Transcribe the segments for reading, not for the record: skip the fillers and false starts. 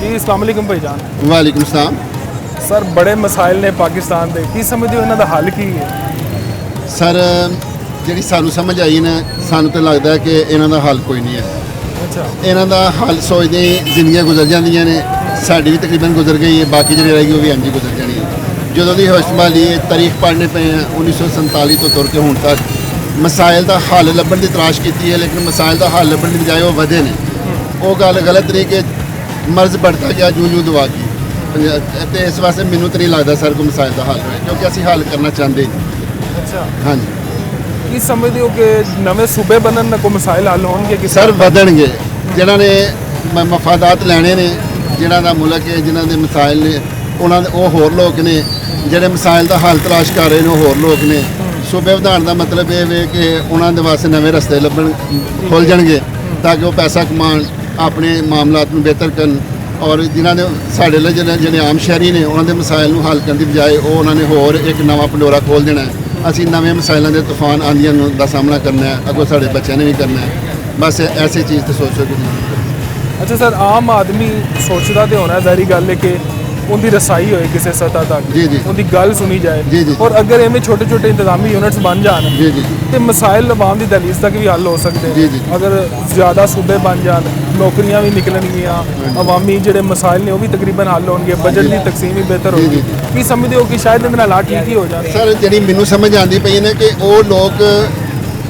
जी अस्सलाम वालेकुम भाईजान। वालेकुम सलाम। सर बड़े मसाइल ने पाकिस्तान ਦੇ ਕੀ ਸਮਝਦੇ ਹੋ ਇਹਨਾਂ ਦਾ ਹੱਲ ਕੀ ਹੈ? ਸਰ ਜਿਹੜੀ ਸਾਨੂੰ ਸਮਝ ਆਈ ਨਾ, ਸਾਨੂੰ ਤਾਂ ਲੱਗਦਾ ਕਿ ਇਹਨਾਂ ਦਾ ਹੱਲ ਕੋਈ ਨਹੀਂ ਹੈ। ਅੱਛਾ ਇਹਨਾਂ ਦਾ ਹੱਲ ਸੋਚਦੇ ਹੀ ਜ਼ਿੰਦਗੀਆਂ ਗੁਜ਼ਰ ਜਾਂਦੀਆਂ ਨੇ। ਸਾਡੀ ਵੀ ਤਕਰੀਬਨ ਗੁਜ਼ਰ ਗਈ ਹੈ, ਬਾਕੀ ਜਿਹੜੀ ਰਹਿ ਗਈ ਉਹ ਵੀ ਇੰਝ ਹੀ ਗੁਜ਼ਰ ਜਾਣੀ ਹੈ। ਜਦੋਂ ਦੀ ਹੋਸ਼ ਸੰਭਾਲੀ ਹੈ, ਤਾਰੀਖ ਪੜ੍ਹਨੇ ਪਏ ਹਾਂ 1947 ਤੋਂ ਤੁਰ ਕੇ ਹੁਣ ਤੱਕ ਮਸਾਇਲ ਦਾ ਹੱਲ ਲੱਭਣ ਦੀ ਤਲਾਸ਼ ਕੀਤੀ ਹੈ, ਲੇਕਿਨ ਮਸਾਇਲ ਦਾ ਹੱਲ ਲੱਭਣ ਦੀ ਬਜਾਏ ਉਹ ਵਧੇ ਨੇ। ਉਹ ਗੱਲ ਗਲਤ ਨਹੀਂ ਕਿ ਮਰਜ਼ बढ़ता ਗਿਆ ਜੂ ਦਵਾ ਕੀ ਤੇ ਇਸ ਵਾਸਤੇ ਮੈਨੂੰ ਤਾਂ ਨਹੀਂ ਲੱਗਦਾ ਸਰ ਕੋਈ ਮਸਾਇਲ ਦਾ ਹੱਲ ਹੋਏ, ਕਿਉਂਕਿ ਅਸੀਂ ਹੱਲ ਕਰਨਾ ਚਾਹੁੰਦੇ ਅੱਛਾ ਹਾਂਜੀ। ਕੀ ਸਮਝਦੇ ਹੋ ਕਿ ਨਵੇਂ ਸੂਬੇ ਬਣਨ ਨਾਲ ਕੋਈ ਮਸਾਇਲ ਹੱਲ ਹੋਣਗੇ ਕਿ ਸਰ ਵਧਣਗੇ। ਜਿਨ੍ਹਾਂ ਨੇ ਮਫਾਦਾਤ ਲੈਣੇ ਨੇ, ਜਿਨ੍ਹਾਂ ਦਾ ਮੁਲਕ ਹੈ, ਜਿਨ੍ਹਾਂ ਦੇ ਮਸਾਇਲ ਨੇ, ਉਹਨਾਂ ਦੇ ਉਹ ਹੋਰ ਲੋਕ ਨੇ। ਜਿਹੜੇ ਮਸਾਇਲ ਦਾ ਹੱਲ ਤਲਾਸ਼ ਕਰ ਰਹੇ ਨੇ ਉਹ ਹੋਰ ਲੋਕ ਨੇ। ਸੂਬੇ ਵਧਾਉਣ ਦਾ ਮਤਲਬ ਇਹ ਵੇ ਕਿ ਉਹਨਾਂ ਦੇ ਵਾਸਤੇ ਨਵੇਂ ਰਸਤੇ ਲੱਭਣ ਖੁੱਲ੍ਹ ਜਾਣਗੇ ਤਾਂ ਕਿ ਉਹ ਪੈਸਾ ਕਮਾਉਣ, ਆਪਣੇ ਮਾਮਲਾਤ ਨੂੰ ਬਿਹਤਰ ਕਰਨ। ਔਰ ਜਿਨ੍ਹਾਂ ਦੇ ਸਾਡੇ ਲਈ ਜਿਹੜੇ ਆਮ ਸ਼ਹਿਰੀ ਨੇ ਉਹਨਾਂ ਦੇ ਮਸਾਇਲ ਨੂੰ ਹੱਲ ਕਰਨ ਦੀ ਬਜਾਏ ਉਹ ਉਹਨਾਂ ਨੇ ਹੋਰ ਇੱਕ ਨਵਾਂ ਪੰਡੋਰਾ ਖੋਲ੍ਹ ਦੇਣਾ ਹੈ। ਅਸੀਂ ਨਵੇਂ ਮਸਾਇਲਾਂ ਦੇ ਤੂਫਾਨ ਆਂਦੀਆਂ ਦਾ ਸਾਹਮਣਾ ਕਰਨਾ ਹੈ, ਅੱਗੋਂ ਸਾਡੇ ਬੱਚਿਆਂ ਨੇ ਵੀ ਕਰਨਾ ਹੈ। ਬਸ ਐਸੀ ਚੀਜ਼ ਤੇ ਸੋਚੋ ਕਿ ਅੱਛਾ ਸਰ ਆਮ ਆਦਮੀ ਸੋਚਦਾ ਤੇ ਹੋਣਾ ਜ਼ਾਰੀ ਗੱਲ ਹੈ ਕਿ ਉਹਦੀ ਰਸਾਈ ਹੋਏ ਕਿਸੇ ਸਤਹ ਤੱਕ, ਜੀ ਜੀ ਉਹਦੀ ਗੱਲ ਸੁਣੀ ਜਾਏ। ਜੀ ਜੀ ਔਰ ਅਗਰ ਐਵੇਂ ਛੋਟੇ ਛੋਟੇ ਇੰਤਜ਼ਾਮੀ ਯੂਨਿਟਸ ਬਣ ਜਾਣ ਜੀ ਜੀ ਤੇ ਮਸਾਇਲ ਆਵਾਮ ਦੀ ਦਹਲੀਜ਼ ਤੱਕ ਵੀ ਹੱਲ ਹੋ ਸਕਦੇ ਜੀ ਜੀ। ਅਗਰ ਜ਼ਿਆਦਾ ਸੂਬੇ ਬਣ ਜਾਣ, ਨੌਕਰੀਆਂ ਵੀ ਨਿਕਲਣਗੀਆਂ, ਆਵਾਮੀ ਜਿਹੜੇ ਮਸਾਇਲ ਨੇ ਉਹ ਵੀ ਤਕਰੀਬਨ ਹੱਲ ਹੋਣਗੇ, ਬਜਟ ਦੀ ਤਕਸੀਮ ਵੀ ਬਿਹਤਰ ਜੀ, ਹੋਗੀ। ਜੀ, ਜੀ। ਕੀ ਸਮਝਦੇ ਹੋ ਕਿ ਸ਼ਾਇਦ ਇਹਦੇ ਨਾਲ ਠੀਕ ਹੀ ਹੋ ਜਾਣ? ਸਰ ਜਿਹੜੀ ਮੈਨੂੰ ਸਮਝ ਆਉਂਦੀ ਪਈ ਨੇ ਕਿ ਉਹ ਲੋਕ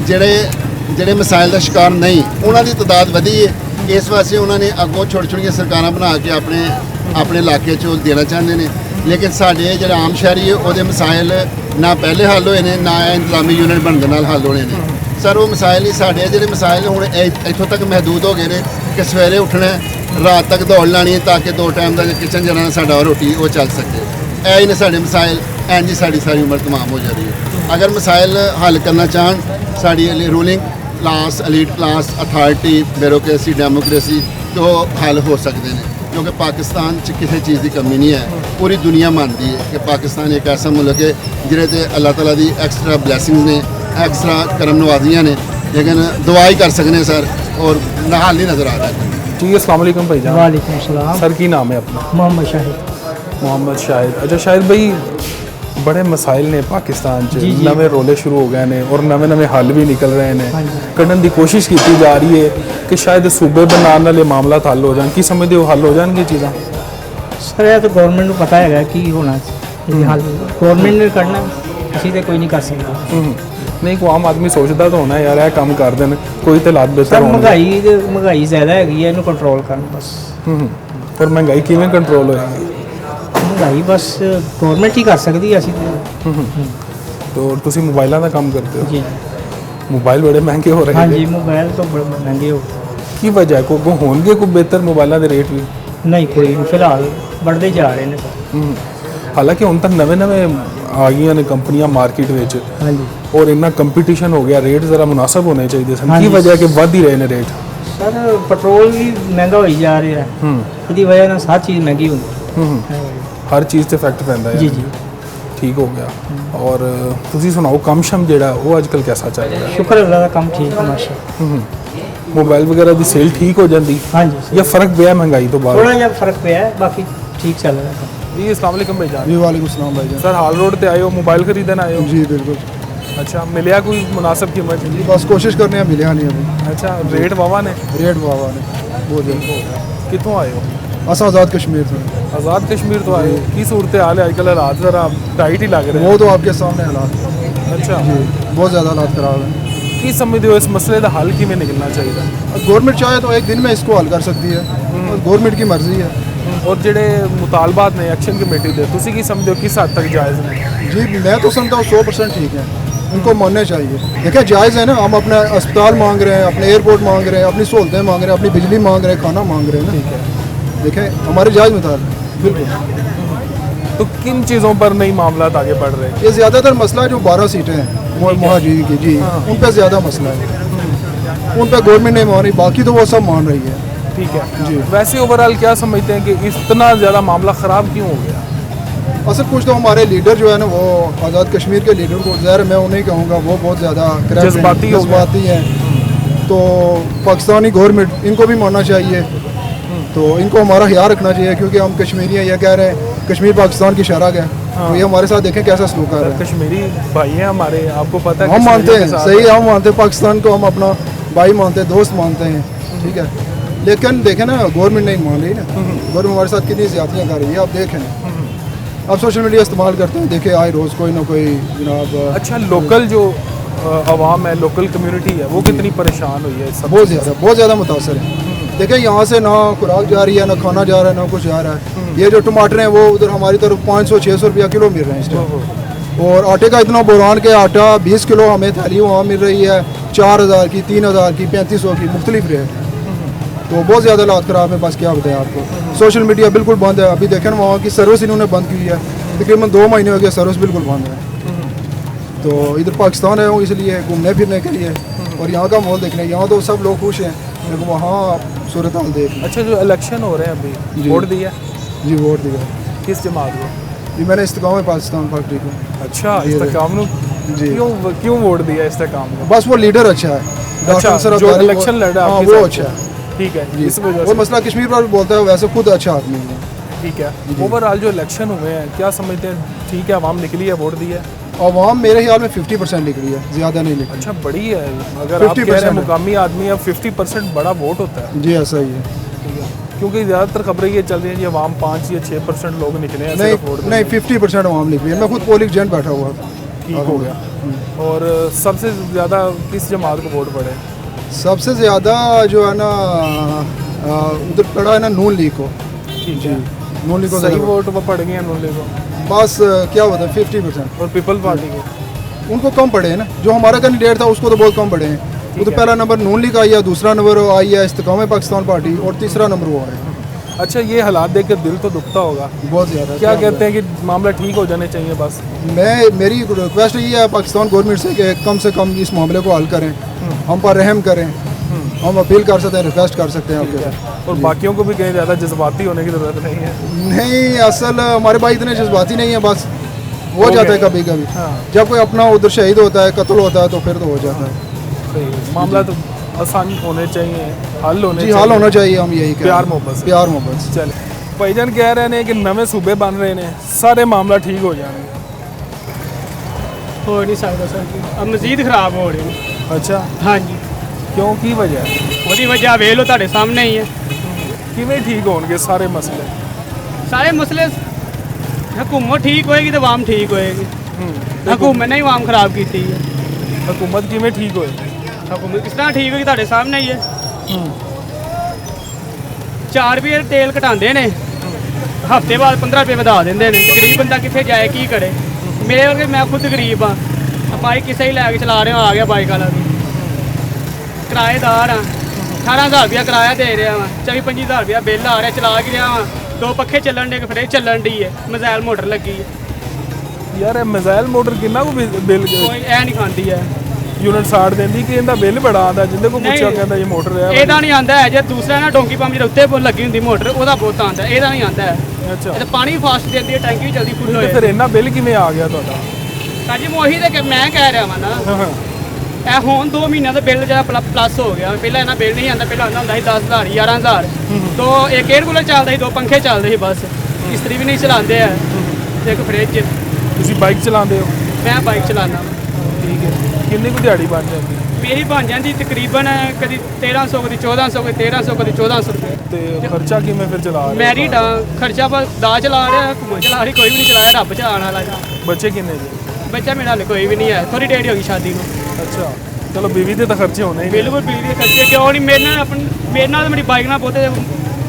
ਜਿਹੜੇ ਮਸਾਇਲ ਦਾ ਸ਼ਿਕਾਰ ਨਹੀਂ, ਉਹਨਾਂ ਦੀ ਤਾਦਾਦ ਵਧੀ ਹੈ। ਇਸ ਵਾਸਤੇ ਉਹਨਾਂ ਨੇ ਅੱਗੋਂ ਛੋਟੀਆਂ ਸਰਕਾਰਾਂ ਬਣਾ ਕੇ ਆਪਣੇ ਇਲਾਕੇ 'ਚ ਦੇਣਾ ਚਾਹੁੰਦੇ ਨੇ। ਲੇਕਿਨ ਸਾਡੇ ਜਿਹੜਾ ਆਮ ਸ਼ਹਿਰੀ ਹੈ ਉਹਦੇ ਮਸਾਇਲ ਨਾ ਪਹਿਲੇ ਹੱਲ ਹੋਏ ਨੇ, ਨਾ ਇੰਤਜ਼ਾਮੀ ਯੂਨਿਟ ਬਣਨ ਦੇ ਨਾਲ ਹੱਲ ਹੋਣੇ ਨੇ। ਸਰ ਉਹ ਮਸਾਇਲ ਹੀ ਸਾਡੇ ਜਿਹੜੇ ਮਸਾਇਲ ਹੁਣ ਇੱਥੋਂ ਤੱਕ ਮਹਿਦੂਦ ਹੋ ਗਏ ਨੇ ਕਿ ਸਵੇਰੇ ਉੱਠਣਾ, ਰਾਤ ਤੱਕ ਦੌੜ ਲਾਣੀ ਤਾਂ ਕਿ 2 ਟਾਈਮ ਦਾ ਕਿਚਨ ਜਾਣਾ ਸਾਡਾ ਰੋਟੀ ਉਹ ਚੱਲ ਸਕੇ। ਇਹ ਹੀ ਨੇ ਸਾਡੇ ਮਸਾਇਲ। ਇੰਝ ਹੀ ਸਾਡੀ ਸਾਰੀ ਉਮਰ ਤਮਾਮ ਹੋ ਜਾ ਰਹੀ ਹੈ। ਅਗਰ ਮਸਾਇਲ ਹੱਲ ਕਰਨਾ ਚਾਹਣ ਸਾਡੀ ruling class, elite class, authority, bureaucracy, democracy ਤੋਂ ਹੱਲ ਹੋ ਸਕਦੇ ਨੇ। ਕਿਉਂਕਿ ਪਾਕਿਸਤਾਨ 'ਚ ਕਿਸੇ ਚੀਜ਼ ਦੀ ਕਮੀ ਨਹੀਂ ਹੈ। ਪੂਰੀ ਦੁਨੀਆ ਮੰਨਦੀ ਹੈ ਕਿ ਪਾਕਿਸਤਾਨ ਇੱਕ ਐਸਾ ਮੁਲਕ ਹੈ ਜਿਹਦੇ 'ਤੇ ਅੱਲਾਹ ਤਾਲਾ ਦੀ ਐਕਸਟਰਾ ਬਲੈਸਿੰਗਸ ਨੇ, ਐਕਸਟਰਾ ਕਰਮ ਨਵਾਜ਼ੀਆਂ ਨੇ। ਲੇਕਿਨ ਦੁਆ ਹੀ ਕਰ ਸਕਦੇ ਸਰ, ਔਰ ਹੱਲ ਨਹੀਂ ਨਜ਼ਰ ਆ ਰਿਹਾ। जी अस्सलाम वालेकुम भाईजान। वालेकुम सलाम। सर की नाम है अपना? मोहम्मद शाहिद। मोहम्मद शाहिद। अच्छा शाहिद भाई बड़े मसाइल ने पाकिस्तान च, जी, जी। नवे रोले शुरू हो गए हैं और नवे नवे हल भी निकल रहे हैं। हाँ जी। कढ़न की कोशिश की जा रही है कि शायद सूबे बनाने वाले मामला हल हो जाए। की समझते हो हल हो जाएंगे चीज़ा? सर यह तो गवर्नमेंट को पता है कि होना चाहिए हल। गवर्नमेंट ने करना, ਅਸੀਂ ਤੇ ਕੋਈ ਨਹੀਂ ਕਰ ਸਕਦਾ। नहीं को आम आदमी सोचता तो होना यार ਇਹ ਕੰਮ ਕਰ ਦੇਣ ਕੋਈ ਤੇ ਹਾਲਾਤ ਬਿਹਤਰ ਸਰ ਹੋਣਗੇ। ਮਹਿੰਗਾਈ ਜ਼ਿਆਦਾ ਹੈਗੀ ਹੈ, ਇਹਨੂੰ ਕੰਟਰੋਲ ਕਰਨ ਬਸ। ਪਰ ਮਹਿੰਗਾਈ ਕਿਵੇਂ ਕੰਟਰੋਲ ਹੋਏਗੀ? ਮਹਿੰਗਾਈ ਬਸ ਗਵਰਨਮੈਂਟ ਹੀ ਕਰ ਸਕਦੀ ਹੈ, ਅਸੀਂ तो ਤੁਸੀਂ ਮੋਬਾਈਲਾਂ ਦਾ ਕੰਮ ਕਰਦੇ ਹੋ? ਜੀ ਮੋਬਾਈਲ ਬੜੇ ਮਹਿੰਗੇ ਹੋ ਰਹੇ हाँ ਨੇ। जी मोबाइल तो बड़े महंगे हो ਕੀ ਵਜ੍ਹਾ ਹੈ? ਕੋਈ ਹੋਣਗੇ ਕੋਈ ਬਿਹਤਰ ਮੋਬਾਈਲਾਂ ਦੇ ਰੇਟ ਵੀ? नहीं कोई नहीं, फिलहाल बढ़ते जा रहे हैं सर। ਹਾਲਾਂਕਿ ਹੁਣ ਤਾਂ ਨਵੇਂ ਨਵੇਂ ਆ ਗਈਆਂ ਨੇ ਕੰਪਨੀਆਂ ਮਾਰਕੀਟ ਵਿੱਚ हाँ जी ਔਰ ਇੰਨਾ ਕੰਪੀਟੀਸ਼ਨ ਹੋ ਗਿਆ, ਰੇਟ ਜ਼ਰਾ ਮੁਨਾਸਬ ਹੋਣੇ ਚਾਹੀਦੇ ਸਨ। ਕੀ ਹਾਂਜੀ। ਵਜ੍ਹਾ ਕਿ ਵੱਧ ਹੀ ਰਹੇ ਨੇ ਰੇਟ? सर पेट्रोल भी महंगा हो जा रहा है, इसकी वजह से हर चीज़ महंगी होगी। ਹਰ ਚੀਜ਼ ਤੇ ਇਫੈਕਟ ਪੈਂਦਾ ਹੈ। जी जी ਠੀਕ ਹੋ ਗਿਆ। ਔਰ ਤੁਸੀਂ ਸੁਣਾਓ ਕੰਮ ਸ਼ਮ ਜਿਹੜਾ ਉਹ ਅੱਜ ਕੱਲ੍ਹ ਕੈਸਾ ਚੱਲ ਰਿਹਾ? शुक्र अल्लाह का कम ठीक है माशा। ਮੋਬਾਈਲ ਵਗੈਰਾ ਦੀ ਸੇਲ ਠੀਕ ਹੋ ਜਾਂਦੀ हाँ जी ਜਾਂ ਫਰਕ ਪਿਆ ਮਹਿੰਗਾਈ ਤੋਂ ਬਾਅਦ? थोड़ा जहा फर्क पे है, बाकी ठीक चल रहा है। जी अस्सलाम वालेकुम भाईजान। जी वालेकुम सलाम भाईजान। सर हाल रोड पे आए हो, मोबाइल खरीदने आए हो? जी बिल्कुल। अच्छा मिलिया कोई मुनासिब कीमत? जी बस कोशिश करने हैं, मिले नहीं अभी। अच्छा रेट वावा ने? रेट वावा ने बहुत ज़्यादा। कितों आए हो? अस आज़ाद कश्मीर से। आज़ाद कश्मीर तो आए हो। की सूरत हाल है आजकल? हालात ज़रा टाइट ही लग रहे वो हैं। तो आपके सामने हालात हैं। अच्छा जी बहुत ज़्यादा हालात ख़राब हैं। की समझते हो इस मसले का हल किमें निकलना चाहिए? गवर्नमेंट चाहे तो एक दिन में इसको हल कर सकती है, गवर्नमेंट की मर्जी है। और ਜਿਹੜੇ ਮੁਤਾਲਬਾਤ ਨੇ ਐਕਸ਼ਨ ਕਮੇਟੀ ਦੇ, ਤੁਸੀਂ ਕੀ ਸਮਝਦੇ ਹੋ ਕਿਸ ਹੱਦ ਤੱਕ ਜਾਇਜ਼ ਨੇ? जी मैं तो समझता हूँ 100% ठीक है, उनको मानने चाहिए। देखिए जायज़ है ना, हम अपना अस्पताल मांग रहे हैं, अपने एयरपोर्ट मांग रहे हैं, अपनी सहूलतें मांग रहे हैं, अपनी बिजली मांग रहे हैं, खाना मांग रहे हैं ना। देखें हमारे जायज़ मुताबिक बिल्कुल। तो किन चीज़ों पर नहीं मामला आगे बढ़ रहे? ये ज़्यादातर मसला है जो 12 सीटें हैं महाजीर की, जी उन पर ज़्यादा मसला है। उन पर गवर्नमेंट नहीं मान रही, बाकी तो वो सब मान रही है। ठीक है जी। वैसे ओवरऑल क्या समझते हैं कि इतना ज़्यादा मामला ख़राब क्यों हो गया? असल कुछ तो हमारे लीडर जो है ना, वो आज़ाद कश्मीर के लीडर को ज़ाहिर मैं उन्हें कहूँगा, वो बहुत ज़्यादा जज्बाती हो गए। जज्बाती हैं। तो पाकिस्तानी गवर्नमेंट इनको भी मानना चाहिए तो इनको हमारा ख्याल रखना चाहिए, क्योंकि हम कश्मीरी हैं, ये कह रहे हैं कश्मीर पाकिस्तान की शहरा है, तो ये हमारे साथ देखें कैसा सलूक कर रहे हैं। कश्मीरी भाई हैं हमारे, आपको पता है हम मानते कश्मीरियों हैं, के साथ- सही है, हम मानते हैं पाकिस्तान को, हम अपना भाई मानते हैं, दोस्त मानते हैं, ठीक है। लेकिन देखें ना, गवर्नमेंट नहीं मान रही ना, गवर्नमेंट हमारे साथ कितनी ज्यादतियाँ कर रही है, आप देखें। अब सोशल मीडिया इस्तेमाल करते हैं, देखे आए रोज़ कोई ना कोई जनाब अच्छा, लोकल जो आवाम है, लोकल कम्युनिटी है, वो कितनी परेशान हुई है इस सब बहुत ज़्यादा मुतासर है। देखें यहाँ से ना खुराक जा रही है, ना खाना जा रहा है, ना कुछ जा रहा है। ये जो टमाटर हैं वो उधर हमारी तरफ 500-600 रुपया किलो मिल रहे हैं इस टाइम। और आटे का इतना बुरान के आटा 20 किलो हमें थैली वहाँ मिल रही है 4000 की, 3000 की, 3500 की, मुख्तलिफ रेट। तो बहुत ज़्यादा हालात ख़राब है, बस क्या बताएं आपको। सोशल मीडिया बिल्कुल बंद है, अभी देखें वहाँ की सर्विस इन्होंने बंद की है, तकरीबन 2 महीने हो गए सर्विस बिल्कुल बंद है। तो इधर पाकिस्तान है वो इसलिए घूमने फिरने के लिए, और यहाँ का माहौल देखने, यहाँ तो सब लोग खुश हैं, लेकिन वहाँ सूरत हाल देख। अच्छा, जो इलेक्शन हो रहे हैं अभी, जी। वोट दिया जी वोट दिया किस जमात को? जी, मैंने इस्तेकाम पाकिस्तान पार्टी को। अच्छा, ये इस्तेकाम नु जी। क्यों वोट दिया इस्तेकाम को? बस वो लीडर अच्छा है, अच्छा, डॉक्टर सर जो अब्दाली, इलेक्शन लड़ा हाँ आपके वो साथ अच्छा है ठीक है, जी। इस वजह वो से मसला कश्मीर पर भी बोलता है, वैसे खुद अच्छा आदमी है। ठीक है। ओवरऑल जो इलेक्शन हुए हैं, क्या समझते हैं, ठीक है, आवाम निकली है, वोट दिया है? अवाम मेरे ख्याल में 50% निकली है, ज़्यादा नहीं निकली। अच्छा, बड़ी है। अगर आप कह रहे हैं 50% मुकामी आदमी, अब 50% बड़ा वोट होता है, जी ऐसा ही है। ठीक है, क्योंकि ज़्यादातर खबरें ये चल रही हैं कि आवाम 5 या 6% लोग निकले हैं सिर्फ वोट नहीं 50% अवाम निकली है। मैं खुद पोलिंग एजेंट बैठा हुआ था। ठीक हो गया। और सबसे ज़्यादा किस जमात को वोट पड़े? सबसे ज़्यादा जो है ना उधर पड़ा है ना नून लीग को। ठीक है, नून लीग को सही ज़्यादा- वोट वो पड़ गए हैं नून लीग को, बस क्या होता है 50%। और पीपल पार्टी को? उनको कम पड़े हैं ना, जो हमारा कैंडिडेट था उसको तो बहुत कम पड़े हैं। वो तो है। पहला नंबर नून लीग आई है, दूसरा नंबर आई है इस्तेकाम पाकिस्तान पार्टी, और तीसरा नंबर वो है। अच्छा, ये हालात देख कर दिल तो दुखता होगा। बहुत ज़्यादा। क्या कहते हैं कि मामला ठीक हो जाने चाहिए बस? मेरी रिक्वेस्ट ये है पाकिस्तान गवर्नमेंट से कि कम से कम इस मामले को हल करें, हम पर रहम करें। हम अपील कर सकते हैं, रिक्वेस्ट कर सकते हैं आपके। और बाकियों को भी कहीं ज़्यादा जज्बाती होने की ज़रूरत नहीं है। नहीं, असल हमारे भाई इतने जज्बाती नहीं है, बस हो जाता है कभी कभी। हाँ। जब कोई अपना उधर शहीद होता है, कत्ल होता है, तो फिर तो हो जाता है। सही है। मामला तो आसान होने चाहिए, हल होने जी हाल होना चाहिए, हम यही कह रहे हैं। प्यार मोहब्बत से। प्यार मोहब्बत से। चले, भाईजान कह रहे हैं कि नवे सूबे बन रहे हैं, सारे मामला ठीक हो जाएंगे। हो नहीं सकता सर जी, अब मजीद खराब हो रहे हैं। अच्छा, हाँ जी, क्यों की वजह? ਉਹਦੀ ਵਜ੍ਹਾ ਵੇਖ ਲਓ ਤੁਹਾਡੇ ਸਾਹਮਣੇ ਹੀ ਹੈ। किवें ठीक होंगे सारे मसले? ਸਾਰੇ ਮਸਲੇ ਹਕੂਮਤ ਠੀਕ ਹੋਏਗੀ ਤੇ ਆਵਾਮ ਠੀਕ ਹੋਏਗੀ। ਹਕੂਮਤ ਨੇ ਹੀ ਆਵਾਮ ਖਰਾਬ ਕੀਤੀ ਹੈ। हुकूमत किवें ठीक होए? ਹਕੂਮਤ ਕਿਸ ਤਰ੍ਹਾਂ ਠੀਕ ਹੋਏਗੀ, ਤੁਹਾਡੇ ਸਾਹਮਣੇ ਹੀ ਹੈ। 4 ਰੁਪਏ ਤੇਲ ਘਟਾਉਂਦੇ ਨੇ, ਹਫਤੇ ਬਾਅਦ 15 ਰੁਪਏ ਵਧਾ ਦਿੰਦੇ ਨੇ। ਤੇ ਗਰੀਬ ਬੰਦਾ ਕਿੱਥੇ ਜਾਏ, ਕੀ ਕਰੇ? ਮੇਰੇ ਵਰਗੇ, ਮੈਂ ਖੁਦ ਗਰੀਬ ਆ, ਬਾਈਕ ਕਿਸੇ ਹੀ ਲੈ ਕੇ ਚਲਾ ਰਿਹਾ, ਆ ਗਿਆ ਬਾਈਕ ਵਾਲਾ ਵੀ। ਕਿਰਾਏਦਾਰ ਆ, 18000 ਰੁਪਇਆ ਕਿਰਾਇਆ ਦੇ ਰਿਹਾ ਵਾ, 24-25 ਹਜ਼ਾਰ ਰੁਪਇਆ ਬਿੱਲ ਆ ਰਿਹਾ, ਚਲਾ ਕੇ ਰਿਹਾ ਵਾ। 2 ਪੱਖੇ ਚੱਲਣ ਦੇ, ਫਿਰ ਚੱਲਣ ਦੀ ਹੈ, ਮਜ਼ਾਇਲ ਮੋਟਰ ਲੱਗੀ ਹੈ, यार ये मिसाइल मोटर किन्ना को बिल ਕੋਈ ਇਹ ਨਹੀਂ ਖਾਂਦੀ ਹੈ। यूनिट 60 देंदी कि इनका बिल बड़ा आंदा, जिंदे को पूछा नहीं। कहता ये मोटर है। ਇਹਦਾ ਨਹੀਂ ਆਂਦਾ ਹੈ। ਜੇ ਦੂਸਰਾ ਨਾ ਡੋਂਕੀ ਪੰਪ ਜਿਹੜਾ ਉੱਤੇ ਲੱਗੀ ਹੁੰਦੀ ਮੋਟਰ, ਉਹਦਾ ਬਹੁਤ ਆਂਦਾ, ਇਹਦਾ ਨਹੀਂ ਆਂਦਾ ਹੈ। अच्छा, ਇਹ ਤਾਂ ਪਾਣੀ ਫਾਸਟ ਦਿੰਦੀ ਹੈ, ਟੈਂਕੀ ਵੀ ਜਲਦੀ ਫੁੱਲ तो ਹੋਏ। फिर इन्ना बिल किवें आ गया ਤੁਹਾਡਾ? ਸਾਜੀ ਮੈਂ ਉਹੀ ਤੇ ਮੈਂ ਕਹਿ ਰਿਹਾ ਵਾਂ ਨਾ, ਇਹ ਹੁਣ 2 ਮਹੀਨਿਆਂ ਦਾ ਬਿੱਲ ਜਿਹੜਾ ਪਲੱਸ ਹੋ ਗਿਆ। ਪਹਿਲਾਂ ਇਹਨਾਂ ਬਿੱਲ ਨਹੀਂ ਆਂਦਾ, ਪਹਿਲਾਂ ਆਂਦਾ ਹੁੰਦਾ ਸੀ 10,000 11,000। ਤੋਂ ਇੱਕ 에ਅਰ ਕੂਲਰ ਚੱਲਦਾ ਸੀ, 2 ਪੰਖੇ ਚੱਲਦੇ ਸੀ ਬਸ, ਇਸਤਰੀ ਵੀ ਨਹੀਂ ਚਲਾਉਂਦੇ ਆ, ਤੇ ਇੱਕ ਫ੍ਰਿਜ। ਤੁਸੀਂ ਬਾਈਕ ਚਲਾਉਂਦੇ ਹੋ? ਮੈਂ ਬਾਈਕ ਚਲਾਉਂਦਾ। ਠੀਕ ਹੈ, ਕਿੰਨੀ ਕੁ ਦਿਹਾੜੀ ਬਣ ਜਾਂਦੀ? ਮੇਰੀ ਬਣ ਜਾਂਦੀ ਤਕਰੀਬਨ ਕਦੀ 1300, ਕਦੀ 1400, ਕਦੀ 1300, ਕਦੀ 1400 ਰੁਪਏ। ਤੇ ਖਰਚਾ ਕਿਵੇਂ ਫਿਰ ਚਲਾ ਰਹੇ ਹੋ? ਮੈਰਿਡ ਆ, ਖਰਚਾ ਬਸ ਦਾ ਚਲਾ ਰਿਹਾ, ਘੁੰਮਣ ਚਲਾ ਰਹੀ, ਕੋਈ ਵੀ ਨਹੀਂ ਚਲਾਇਆ, ਰੱਬ ਚਲਾਉਣ ਵਾਲਾ ਜੀ। ਬੱਚੇ ਕਿੰਨੇ ਜੀ? ਬੱਚਾ ਮੇਰਾ ਹਾਲੇ ਕੋਈ ਵੀ ਨਹੀਂ ਹੈ, ਥੋੜੀ ਡੇਢ ਹੋ ਗਈ ਸ਼ਾਦੀ ਨੂੰ। ਅੱਛਾ, ਚਲੋ ਬੀਵੀ ਦੇ ਤਾਂ ਖਰਚੇ ਹੋਣੇ ਹੀ ਨੇ। ਬਿਲਕੁਲ ਬਿਜਲੀ ਦੇ ਖਰਚੇ ਕਿਉਂ ਨਹੀਂ, ਮੇਰੇ ਨਾਲ ਮੇਰੀ ਬਾਈਕ ਨਾਲ ਬਹੁਤੇ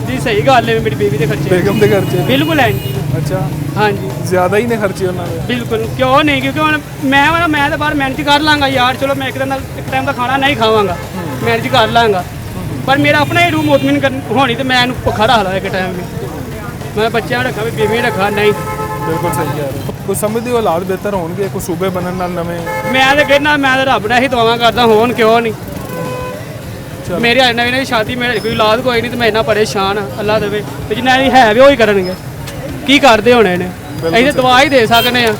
ਜੀ ਸਹੀ ਗੱਲ ਹੈ, ਮੇਰੀ ਬੀਵੀ ਦੇ ਖਰਚੇ ਬੇਗਮ ਦੇ ਖਰਚੇ? ਬਿਲਕੁਲ ਹੈ ਜੀ। ਅੱਛਾ, ਹਾਂਜੀ ਜ਼ਿਆਦਾ ਹੀ ਨੇ ਖਰਚੇ ਉਹਨਾਂ ਦੇ? ਬਿਲਕੁਲ, ਕਿਉਂ ਨਹੀਂ, ਕਿਉਂਕਿ ਹੁਣ ਮੈਂ ਤਾਂ ਬਾਹਰ ਮਿਹਨਤ ਕਰ ਲਾਂਗਾ ਯਾਰ, ਚਲੋ ਮੈਂ ਇੱਕ ਟਾਈਮ ਦਾ ਖਾਣਾ ਨਹੀਂ ਖਾਵਾਂਗਾ, ਮਿਹਨਤ ਕਰ ਲਾਂਗਾ, ਪਰ ਮੇਰਾ ਆਪਣਾ ਹੀ ਰੂਮ ਮੁਤਮਿਨ ਹੋਣੀ, ਤੇ ਮੈਂ ਇਹਨੂੰ ਭੁੱਖਾ ਰੱਖ ਲਾਂ ਇੱਕ ਟਾਈਮ ਵੀ। ਮੈਂ ਬੱਚਿਆਂ ਰੱਖਾਂ ਵੀ ਬੀਵੀ ਰੱਖਾਂ, ਨਹੀਂ। ਬਿਲਕੁਲ ਸਹੀ ਕਹਿ ਰਹੇ ਹੋ। ਕੋਈ ਸਮਝਦੇ ਹੋ ਹਾਲਾਤ ਬਿਹਤਰ ਹੋਣਗੇ ਕੋਈ ਸੂਬੇ ਬਣਨ ਨਾਲ ਨਵੇਂ? ਮੈਂ ਤਾਂ ਕਹਿੰਦਾ, ਮੈਂ ਤਾਂ ਰੱਬ ਨਾਲ ਹੀ ਦੁਆਵਾਂ ਕਰਦਾ ਹੋਣ, ਕਿਉਂ ਨਹੀਂ। ਚਲੋ। ਮੇਰੇ ਅੱਜ ਨਵੀਂ ਨਵੀਂ ਸ਼ਾਦੀ, ਮੇਰੇ ਕੋਈ ਔਲਾਦ ਕੋਈ ਨਹੀਂ, ਤੇ ਮੈਂ ਇੰਨਾ ਪਰੇਸ਼ਾਨ ਆ, ਅੱਲਾ ਦੇਵੇ। ਤੇ ਜਿੰਨਾ ਵੀ ਹੈ ਵੀ ਉਹ ਹੀ ਕਰਨਗੇ, ਕੀ ਕਰਦੇ ਹੋਣੇ ਨੇ, ਅਸੀਂ ਤਾਂ ਦਵਾ ਹੀ ਦੇ ਸਕਦੇ ਆ।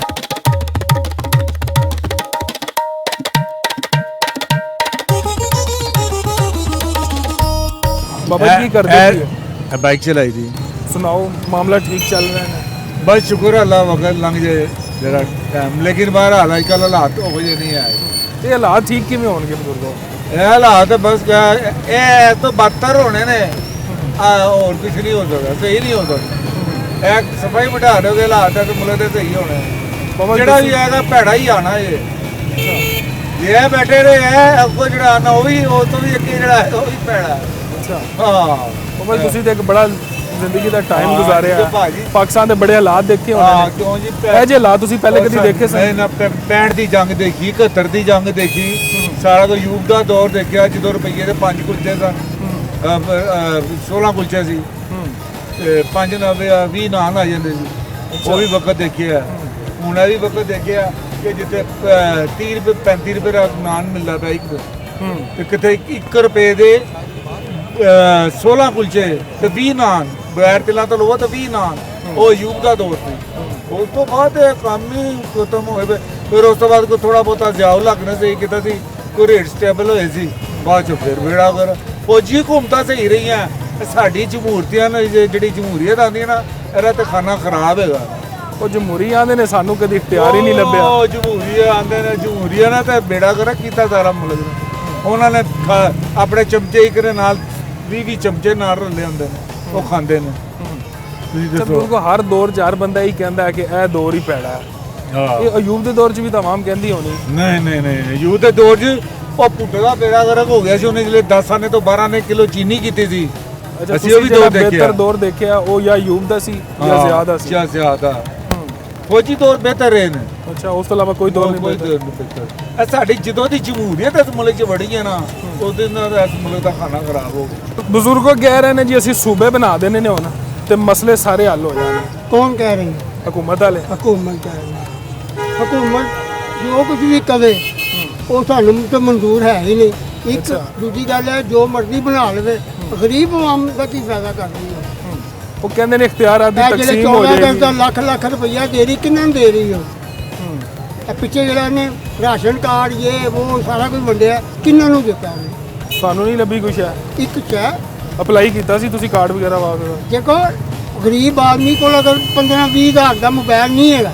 ਬਾਬਾ ਜੀ ਕੀ ਕਰਦੇ ਸੀ? बाइक चलाई थी। सुनाओ, मामला ठीक चल रहा है? बस शुक्र अल्लाह वक्त लंघ जाए जरा टाइम, लेकिन बाहर आजकल हालात हो जे नहीं आए। ये हालात ठीक किवें होणगे बुजुर्गो? ये हालात बस क्या ये तो बदतर होने ने, और कुछ नहीं हो सकता, सही नहीं हो सकता। एक सफाई बिठा दोगे हालात है तो मुल्क दे सही होने, बाबा जेड़ा किसी- भी आएगा भैड़ा ही आना ये बैठे रहे है अगो जेड़ा आना वो तो भी एक जेड़ा है वो भी भैड़ा। अच्छा हाँ ਬਾਬਾ ਤੁਸੀਂ ਤੇ ਇੱਕ ਬੜਾ ਜ਼ਿੰਦਗੀ ਦਾ ਟਾਈਮ ਹਾਂ, ਗੁਜ਼ਾਰਿਆ ਜਦੋਂ ਭਾਜੀ- ਪਾਕਿਸਤਾਨ ਦੇ ਬੜੇ ਹਾਲਾਤ ਦੇਖੇ ਹਾਂ ਹੋਣੇ ਕਿਉਂ ਜੀ ਨੇ। ਇਹ ਜੇ ਹਾਲਾਤ ਤੁਸੀਂ ਪਹਿਲੇ ਕਦੀ ਦੇਖੇ ਮੈਂ ਸਨ? ਨਾ 65 ਦੀ ਜੰਗ ਦੇਖੀ, 71 ਦੀ ਜੰਗ ਦੇਖੀ, ਸਾਰਾ ਤੋਂ ਯੂਬ ਦਾ ਦੌਰ ਦੇਖਿਆ ਜਦੋਂ ਰੁਪਈਏ ਦੇ 5 ਕੁਲਚੇ ਸਨ, 16 ਕੁਲਚੇ ਸੀ ਤੇ 5 90 20 ਨਾਨ ਆ ਜਾਂਦੇ ਸੀ। ਉਹ ਵੀ ਵਕਤ ਦੇਖਿਆ। ਹੁਣ ਇਹ ਵੀ ਵਕਤ ਦੇਖਿਆ ਕਿ ਜਿੱਥੇ 30 ਰੁਪਏ 35 ਰੁਪਏ ਦਾ ਨਾਨ ਮਿਲਦਾ ਪਿਆ ਇੱਕ, ਤੇ ਕਿਤੇ 1 ਰੁਪਏ ਦੇ 16 ਕੁਲਚੇ ਤੇ 20 ਨਾਨ, ਬਗੈਰ ਤਿਲਾਂ ਤੋਂ ਲਵੋ ਤਾਂ 20 ਨਾਨ। ਉਹ ਯੂਬ ਦਾ ਦੌਰ ਸੀ। ਉਸ ਤੋਂ ਬਾਅਦ ਇਹ ਕੰਮ ਹੀ ਖਤਮ ਹੋਏ ਪਏ। ਫਿਰ ਉਸ ਤੋਂ ਬਾਅਦ ਕੋਈ ਥੋੜਾ ਬਹੁਤਾ ਜਾਉ ਲੱਗਣਾ ਸਹੀ ਕੀਤਾ ਸੀ, ਕੋਈ ਰੇਟ ਸਟੇਬਲ ਹੋਏ ਸੀ, ਬਾਅਦ ਚ ਫਿਰ ਵੇੜਾ ਕਰ ਫੌਜੀ ਹਕੂਮਤਾਂ ਸਹੀ ਰਹੀਆਂ। ਸਾਡੀ ਜਮਹੂਰਤੀਆਂ ਨੇ ਜਿਹੜੀ ਜਮਹੂਰੀਅਤ ਆਉਂਦੀ ਨਾ, ਇਹਦਾ ਤਾਂ ਖਾਨਾ ਖਰਾਬ ਹੈਗਾ। ਉਹ ਜਮਹੂਰੀ ਆਂਦੇ ਨੇ, ਸਾਨੂੰ ਕਦੀ ਇਖਤਿਆਰ ਹੀ ਨਹੀਂ ਲੱਭਿਆ। ਉਹ ਜਮਹੂਰੀਆ ਆਉਂਦੇ ਨੇ, ਜਮਹੂਰੀਆ ਨੇ ਤਾਂ ਬੇੜਾ ਗਰਕ ਕੀਤਾ ਸਾਰਾ ਮੁਲਕ ਦਾ। ਉਹਨਾਂ ਨੇ ਆਪਣੇ ਚਮਚੇ ਇੱਕ ਦੇ ਨਾਲ 20 ਚਮਚੇ ਨਾਲ ਰਲੇ ਹੁੰਦੇ ਨੇ, ਉਹ ਖਾਂਦੇ ਨੇ। ਤੁਸੀਂ ਦੱਸੋ। ਬਿਲਕੁਲ ਹਰ ਦੌਰ 'ਚ ਹਰ ਬੰਦਾ ਹੀ ਕਹਿੰਦਾ ਹੈ ਕਿ ਇਹ ਦੌਰ ਹੀ ਪੈੜਾ ਹੈ। ਹਾਂ ਇਹ ਅਯੂਬ ਦੇ ਦੌਰ 'ਚ ਵੀ ਤਾਂ ਆਵਾਮ ਕਹਿੰਦੀ ਹੋਣੀ। ਨਹੀਂ ਯੂ ਦੇ ਦੌਰ 'ਚ ਉਹ ਪੁੱਟੇ ਦਾ ਬੇੜਾ ਗਰਕ ਹੋ ਗਿਆ ਸੀ। ਉਹਨੇ ਜਿਹੜੇ 10 ਆਨੇ ਤੋਂ 12 ਨੇ ਕਿਲੋ ਚੀਨੀ ਕੀਤੀ ਸੀ। ਅੱਛਾ, ਅਸੀਂ ਉਹ ਵੀ ਤੁਸੀਂ ਜਿਹੜਾ ਦੌਰ ਦੇਖਿਆ। ਬਿਹਤਰ ਦੌਰ ਦੇਖਿਆ ਉਹ ਜਾਂ ਅਯੂਬ ਦਾ ਸੀ ਜਾਂ ਜ਼ਿਆਦਾ ਸੀ? ਜਾਂ ਜ਼ਿਆਦਾ ਫੌਜੀ ਦੌਰ ਬਿਹਤਰ ਰਹੇ ਨੇ। ਅੱਛਾ, ਉਸ ਤੋਂ ਇਲਾਵਾ ਕੋਈ ਦੌਰ ਨਹੀਂ ਕੋਈ ਬਿਹਤਰ? ਦੌਰ ਨਹੀਂ ਬਿਹਤਰ। ਇਹ ਸਾਡੀ ਜਦੋਂ ਦੀ ਜਮਹੂਰੀਅਤ ਇਸ ਮੁਲਕ 'ਚ ਵੜੀ ਹੈ ਨਾ, ਉਹਦੇ ਨਾਲ ਇਸ ਮੁਲਕ ਦਾ ਖਾਣਾ ਖਰਾਬ ਹੋ ਗਿਆ। ਬਜ਼ੁਰਗੋ ਕਹਿ ਰਹੇ ਨੇ ਜੀ ਅਸੀਂ ਸੂਬੇ ਬਣਾ ਦੇਣੇ ਨੇ ਹੁਣ ਤੇ ਮਸਲੇ ਸਾਰੇ ਹੱਲ ਹੋ ਜਾਣਗੇ। कौन कह रही है? ਹਕੂਮਤ ਵਾਲੇ। हुकूमत कह रही है। हुकूमत जो कुछ भी करे वो सानू तो मंजूर है ही नहीं। एक दूसरी गल है जो मर्जी बना ले, गरीब आवाम का की फायदा कर रही है। ਉਹ ਕਹਿੰਦੇ ਨੇ ਇਖਤਿਆਰਾਂ ਦੀ जिहड़े ਤਕਸੀਮ ਹੋ 14 ਜਾਏਗੀ। ਦਾ ਲੱਖ ਲੱਖ ਰੁਪਈਆ ਦੇ ਰਹੀ, ਕਿੰਨਾਂ ਨੂੰ ਦੇ ਰਹੀ ਹੋ? ਪਿੱਛੇ ਜਿਹੜਾ ਨੇ ਰਾਸ਼ਨ ਕਾਰਡ ਇਹ ਉਹ ਸਾਰਾ ਕੁਝ ਵੰਡਿਆ, ਕਿੰਨਾਂ ਨੂੰ ਦਿੱਤਾ ਉਹਨੇ? ਤੁਹਾਨੂੰ ਨਹੀਂ ਲੱਭੀ ਕੁਛ ਹੈ? ਇੱਕ ਸ਼ਹਿ ਅਪਲਾਈ ਕੀਤਾ ਸੀ ਤੁਸੀਂ ਕਾਰਡ ਵਗੈਰਾ ਵਾਸਤੇ? ਦੇਖੋ ਗਰੀਬ ਆਦਮੀ ਕੋਲ ਅਗਰ 15-20 ਹਜ਼ਾਰ ਦਾ ਮੋਬਾਈਲ ਨਹੀਂ ਹੈਗਾ,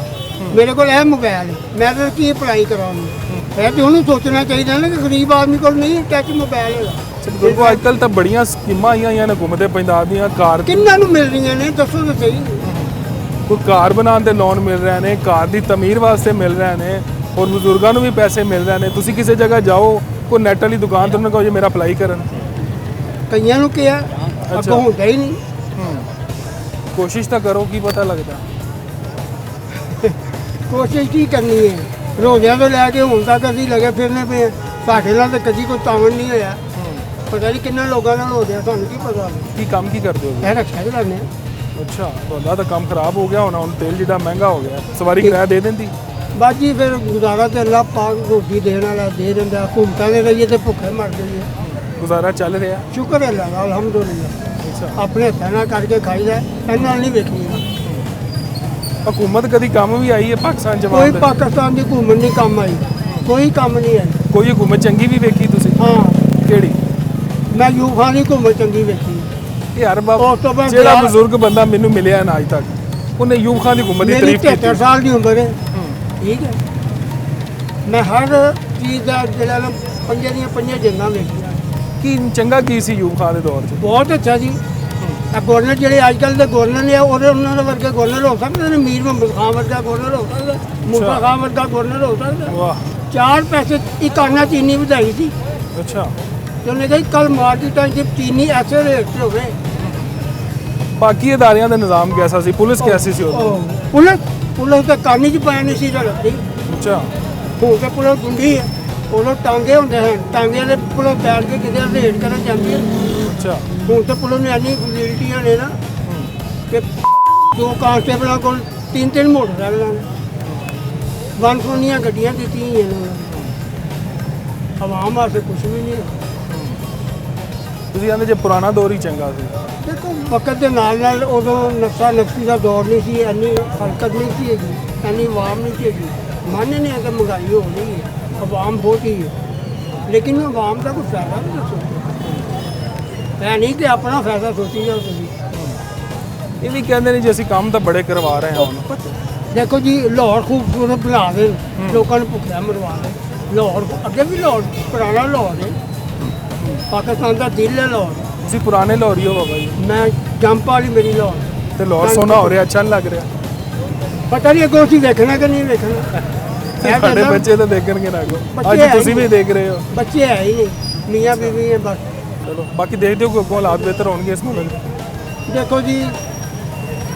ਮੇਰੇ ਕੋਲ ਇਹ ਮੋਬਾਈਲ ਹੈ, ਮੈਂ ਤਾਂ ਕੀ ਅਪਲਾਈ ਕਰਾਉਂਗਾ? ਇਹ ਤੇ ਉਹਨੂੰ ਸੋਚਣਾ ਚਾਹੀਦਾ ਨਾ ਕਿ ਗਰੀਬ ਆਦਮੀ ਕੋਲ ਨਹੀਂ ਟੱਚ ਮੋਬਾਈਲ ਹੈਗਾ। ਬਿਲਕੁਲ ਅੱਜ ਕੱਲ੍ਹ ਤਾਂ ਬੜੀਆਂ ਸਕੀਮਾਂ ਆਈਆਂ ਨੇ ਹਕੂਮਤ ਪੰਜਾਬ ਦੀਆਂ। ਕਾਰ ਕਿੰਨਾਂ ਨੂੰ ਮਿਲ ਰਹੀਆਂ ਨੇ ਦੱਸੋ ਤਾਂ ਸਹੀ। ਕੋਈ ਕਾਰ ਬਣਾਉਣ ਤੇ ਲੋਨ ਮਿਲ ਰਹੇ ਨੇ, ਕਾਰ ਦੀ ਤਮੀਰ ਵਾਸਤੇ ਮਿਲ ਰਹੇ ਨੇ, ਔਰ ਬਜ਼ੁਰਗਾਂ ਨੂੰ ਵੀ ਪੈਸੇ ਮਿਲ ਰਹੇ ਨੇ। ਤੁਸੀਂ ਕਿਸੇ ਜਗ੍ਹਾ ਜਾਓ, ਕੋਈ ਨੈਟ ਵਾਲੀ ਦੁਕਾਨ ਤੋਂ ਉਹਨਾਂ ਕਹੋ ਜੀ ਮੇਰਾ ਅਪਲਾਈ ਕਰਨ। ਕਈਆਂ ਨੂੰ ਕਿਹਾ, ਅੱਗੋਂ ਹੁੰਦਾ ਹੀ ਨਹੀਂ। ਕੋਸ਼ਿਸ਼ ਤਾਂ ਕਰੋ, ਕੀ ਪਤਾ ਲੱਗਦਾ। ਕੋਸ਼ਿਸ਼ ਕੀ ਕਰਨੀ ਹੈ? ਰੋਜ਼ਿਆਂ ਤੋਂ ਲੈ ਕੇ ਹੁਣ ਤੱਕ ਅਸੀਂ ਲੱਗੇ ਫਿਰਨੇ ਪਏ ਹਾਂ। ਸਾਡੇ ਨਾਲ ਤਾਂ ਕਦੀ ਕੋਈ ਤਾਵਨ ਨਹੀਂ ਹੋਇਆ। ਪਤਾ ਨਹੀਂ ਕਿੰਨਾ ਲੋਕਾਂ ਨਾਲ ਹੋ ਗਿਆ, ਸਾਨੂੰ ਕੀ ਪਤਾ। ਕੀ ਕੰਮ ਕੀ ਕਰਦੇ ਹੋ? ਇਹ ਰੱਖਿਆ ਚਲਾਉਂਦੇ ਹਾਂ। ਅੱਛਾ, ਤੁਹਾਡਾ ਤਾਂ ਕੰਮ ਖਰਾਬ ਹੋ ਗਿਆ ਹੋਣਾ। ਹੁਣ ਤੇਲ ਜਿਹੜਾ ਮਹਿੰਗਾ ਹੋ ਗਿਆ, ਸਵਾਰੀ ਕਿਰਾਇਆ ਦੇ ਦਿੰਦੀ? ਬਾਜੀ ਫਿਰ ਗੁਜ਼ਾਰਾ ਤੇ ਅੱਲਾ ਪਾਕ ਰੋਟੀ ਦੇਣ ਵਾਲਾ ਦੇ ਦਿੰਦਾ। ਹਕੂਮਤਾਂ ਦੇ ਰਹੀਏ ਤੇ ਭੁੱਖੇ ਮਰ ਜਾਈਏ। ਗੁਜ਼ਾਰਾ ਚੱਲ ਰਿਹਾ? ਸ਼ੁਕਰ ਹੈ ਅੱਲਾ ਦਾ, ਅਲਹਮਦੁਲਿਲਾ। ਅੱਛਾ, ਆਪਣੇ ਹੱਥਾਂ ਨਾਲ ਕਰਕੇ ਖਾਈਦਾ, ਇਹਨਾਂ ਨਾਲ ਨਹੀਂ ਵੇਖਣੀ। ਹਕੂਮਤ ਕਦੀ ਕੰਮ ਵੀ ਆਈ ਹੈ ਪਾਕਿਸਤਾਨ ਕੋਈ ਜਵਾਬ? ਪਾਕਿਸਤਾਨ ਦੀ ਹਕੂਮਤ ਨਹੀਂ ਕੰਮ ਆਈ, ਕੋਈ ਕੰਮ ਨਹੀਂ ਆਈ। ਕੋਈ ਹਕੂਮਤ ਚੰਗੀ ਵੀ ਵੇਖੀ ਤੁਸੀਂ? ਹਾਂ, ਕਿਹੜੀ? ਮੈਂ ਯੂਬ ਖਾਨ ਦੀ ਹਕੂਮਤ ਚੰਗੀ ਵੇਖੀ। ਯਾਰ ਬਾਬਾ, ਉਸ ਤੋਂ ਬਾਅਦ ਜਿਹੜਾ ਗਿਆ- ਬਜ਼ੁਰਗ ਬੰਦਾ ਮੈਨੂੰ ਮਿਲਿਆ ਨਾ ਅੱਜ ਤੱਕ, ਉਹਨੇ ਯੂਬ ਖਾਨ ਦੀ ਹਕੂਮਤ ਦੀ ਮੇਰੀ ਤਾਰੀਫ 73 ਕੀਤੀ। ਸਾਲ ਦੀ ਉਮਰ ਹੈ, ਠੀਕ ਹੈ। ਮੈਂ ਹਰ ਚੀਜ਼ ਦਾ ਜਿਹੜਾ ਨਾ ਪੰਜੇ ਦੀਆਂ ਪੰਜੇ ਜੰਗਾਂ ਵੇਖੀਆਂ। ਕੀ ਚੰਗਾ ਕੀ ਸੀ ਯੂਬ ਖਾਨ ਦੇ ਦੌਰ 'ਚ? ਬਹੁਤ ਅੱਛਾ ਜੀ। ਇਹ ਗਵਰਨਰ ਜਿਹੜੇ ਅੱਜ ਕੱਲ੍ਹ ਦੇ ਗਵਰਨਰ ਨੇ, ਉਹਨਾਂ ਦੇ ਵਰਗੇ ਗਵਰਨਰ ਹੋ ਸਕਦੇ ਨੇ। ਮੀਰ ਮੁਹੰਮਦ ਖਾਨ ਵਰਗਾ ਗਵਰਨਰ ਹੋ ਸਕਦਾ, ਮੁਸਾ ਖਾਨ ਵਰਗਾ ਗਵਰਨਰ ਹੋ ਸਕਦਾ। ਵਾਹ, 4 ਪੈਸੇ ਇੱਕ ਆਨਾ ਚੀਨੀ ਵਧਾਈ ਸੀ ਅੱਛਾ। ਤੇ ਉਹਨੇ ਕਿਹਾ ਕੱਲ ਮਾਰਕੀਟਾਂ 'ਚ ਚੀਨੀ ਐਸੇ ਰੇਟ 'ਤੇ ਹੋਵੇ। ਬਾਕੀ ਅਦਾਰਿਆਂ ਦਾ ਨਿਜ਼ਾਮ ਕੈਸਾ ਸੀ? ਪੁਲਿਸ ਕੈਸੀ ਸੀ ਉਦੋਂ? ਪੁਲਿਸ ਤਾਂ ਕਾਨੀ 'ਚ ਪਾਇਆ ਨਹੀਂ ਸੀ ਰਲਦੀ। ਅੱਛਾ, ਹੁਣ ਤਾਂ ਪੁਲਿਸ ਗੁੰਡੀ ਹੈ। ਉਦੋਂ ਟਾਂਗੇ ਹੁੰਦੇ ਹਨ, ਟਾਂਗੇ ਦੇ ਪੁਲਿਸ ਬੈਠ ਕੇ ਕਿਤੇ ਰੇਡ ਕਰਨ ਜਾਂਦੀ ਹੈ। ਅੱਛਾ। ਹੁਣ ਤਾਂ ਪੁਲਿਸ ਨੇ ਇੰਨੀ ਫੈਸਿਲਿਟੀਆਂ ਨੇ ਨਾ ਕਿ 2 ਕਾਂਸਟੇਬਲਾਂ ਕੋਲ 3-3 ਮੋਟਰਸਾਈਕਲਾਂ ਨੇ, ਵਨਸਵੰਨੀਆਂ ਗੱਡੀਆਂ ਦਿੱਤੀਆਂ ਹੋਈਆਂ ਨੇ। ਆਵਾਮ ਵਾਸਤੇ ਕੁਝ ਵੀ ਨਹੀਂ ਹੈ। ਤੁਸੀਂ ਕਹਿੰਦੇ ਜੇ ਪੁਰਾਣਾ ਦੌਰ ਹੀ ਚੰਗਾ ਸੀ? ਦੇਖੋ ਵਕਤ ਦੇ ਨਾਲ ਨਾਲ ਉਦੋਂ ਨਫਸਾ ਨਫਸੀ ਦਾ ਦੌਰ ਨਹੀਂ ਸੀ, ਇੰਨੀ ਹਰਕਤ ਨਹੀਂ ਸੀ ਹੈਗੀ, ਇੰਨੀ ਆਵਾਮ ਨਹੀਂ ਸੀ ਹੈਗੀ। ਮੰਨਨੇ ਆ ਕਿ ਮਹਿੰਗਾਈ ਹੋ ਰਹੀ ਹੈ, ਆਵਾਮ ਬਹੁਤ ਹੀ ਹੈ, ਲੇਕਿਨ ਆਵਾਮ ਦਾ ਕੋਈ ਫਾਇਦਾ ਨਹੀਂ ਦੱਸੋ। ਇਹ ਨਹੀਂ ਕਿ ਆਪਣਾ ਫਾਇਦਾ ਸੋਚੀ ਜਾਓ ਤੁਸੀਂ। ਇਹ ਵੀ ਕਹਿੰਦੇ ਨੇ ਜੀ ਅਸੀਂ ਕੰਮ ਤਾਂ ਬੜੇ ਕਰਵਾ ਰਹੇ ਹਾਂ ਹੁਣ। ਦੇਖੋ ਜੀ ਲਾਹੌਰ ਖੂਬਸੂਰਤ ਬਣਾ ਦੇ, ਲੋਕਾਂ ਨੂੰ ਭੁੱਖਿਆ ਮਰਵਾ ਦੇ। ਲਾਹੌਰ ਅੱਗੇ ਵੀ ਲਾਹੌਰ ਪੁਰਾਣਾ ਲਾਹੌਰ ਹੈ, ਪਾਕਿਸਤਾਨ ਦਾ ਦਿਲ ਹੈ ਲਾਹੌਰ। ਤੁਸੀਂ ਪੁਰਾਣੇ ਲਾਹੌਰੀ ਹੋ ਬਾਬਾ ਜੀ, ਮੈਂ ਜੰਪ ਵਾਲੀ ਮੇਰੀ ਲਾਹੌਰ। ਤੇ ਲਾਹੌਰ ਸੋਨਾ ਹੋ ਰਿਹਾ, ਅੱਛਾ ਨਹੀਂ ਲੱਗ ਰਿਹਾ? ਪਤਾ ਨਹੀਂ ਅੱਗੋਂ ਅਸੀਂ ਵੇਖਣਾ ਕਿ ਨਹੀਂ ਵੇਖਣਾ। ਇਹ ਸਾਡੇ ਤਾਂ ਬੱਚੇ ਤਾਂ ਦੇਖਣਗੇ ਨਾ ਅੱਗੋਂ। ਬੱਚੇ ਅੱਜ ਹੈ ਤੁਸੀਂ ਹੀ ਵੀ ਦੇਖ ਰਹੇ ਹੋ। ਬੱਚੇ ਹੈ ਹੀ ਨਹੀਂ, ਮੀਆਂ ਬੀਵੀ ਹੈ ਬਸ। ਚਲੋ ਬਾਕੀ ਦੇਖਦੇ ਹੋ ਕਿ ਅੱਗੋਂ ਹਾਲਾਤ ਬਿਹਤਰ ਹੋਣਗੇ ਇਸ ਮੁਲਕ ਦੇ। ਦੇਖੋ ਜੀ